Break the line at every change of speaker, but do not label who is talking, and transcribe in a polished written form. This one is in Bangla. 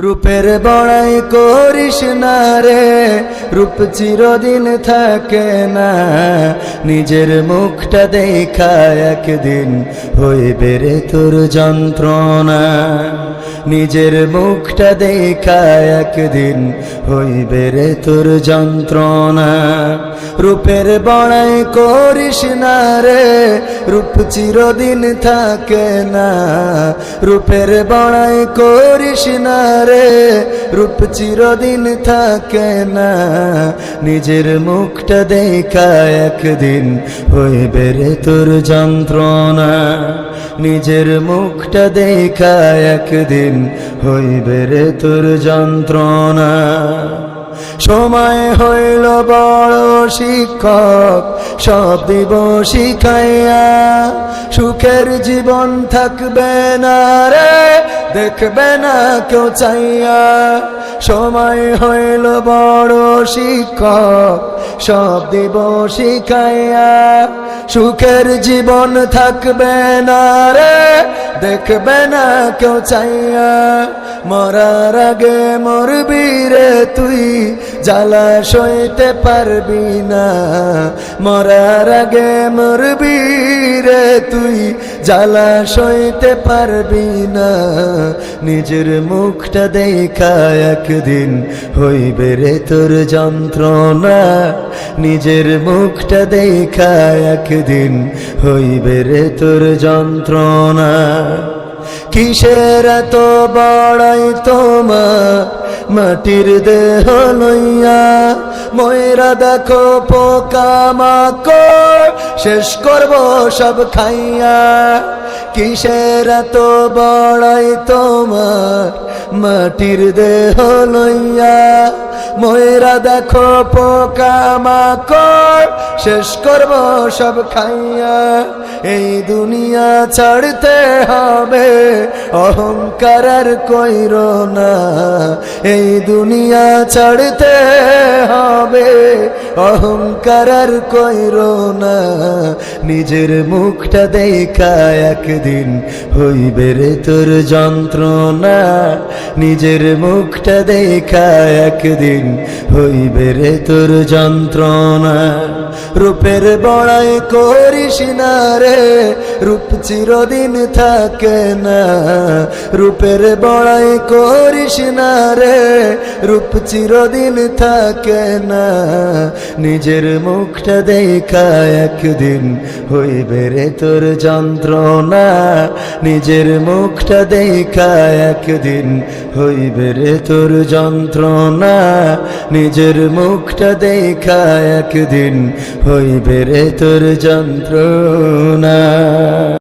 রূপের বড়াই করিস না রে, রূপ চিরদিন থাকে না। নিজের মুখটা দেখা একদিন হইবে রে তোর যন্ত্রণা। নিজের মুখটা দেখা একদিন হইবে রে তোর যন্ত্রণা। রূপের বড়াই করিস না রে, রূপ চিরদিন থাকে না। রূপের বড়াই করিস না রে, রূপ চিরদিন থাকে না। নিজের মুখটা দেখা একদিন হইবে রে তোর যন্ত্রণা। নিজের মুখটা দেখা একদিন হইবে রে তোর যন্ত্রণা। সময় হইল বড় শিক্ষক, সব দিব শিখাইয়া। সুখের জীবন থাকবে না রে, দেখবে না কেউ চাইয়া। সময় হইল বড় শিক্ষক, সব দিব শিখাইয়া। সুখের জীবন থাকবে না রে, দেখবে না কেউ চাইয়া। মরার আগে মরবি রে তুই, জ্বালা সইতে পারবি না। মরার আগে মরবি রে তুই, জ্বালা সইতে পারবি না। নিজের মুখটা দেখা একদিন হইবে রে তোর যন্ত্রণা। নিজের মুখটা দেখা একদিন হইবে রে তোর যন্ত্রণা। কিসের এত বড়াই তোমার মাটির দেহ লইয়া? ময়রা দেখো পোকামাকড়, শেষ করব সব খাইয়া। কিসের এত বড়াই তোমার মাটির দেহ লইয়া? ময়রা দেখো পোকামাকড়, শেষ করব সব খাইয়া। এই দুনিয়া ছাড়তে হবে, অহংকার আর কইরো না। এই দুনিয়া ছাড়তে হবে, অহংকার আর কইরো না। নিজের মুখটা দেখা একদিন হইবে রে তোর যন্ত্রণা। নিজের মুখটা দেখা একদিন হইবে রে তোর যন্ত্রণা। রূপের বড়াই করিস না রে, রূপ চিরদিন থাকে না। রূপের বড়াই করিস না রে, রূপ চিরদিন থাকে না। নিজের মুখটা দেখা একদিন হইবে রে তোর যন্ত্রণা। নিজের মুখটা দেখা একদিন হইবে রে তোর যন্ত্রণা। নিজের মুখটা দেখা একদিন হইবে রে তোর যন্ত্রণা।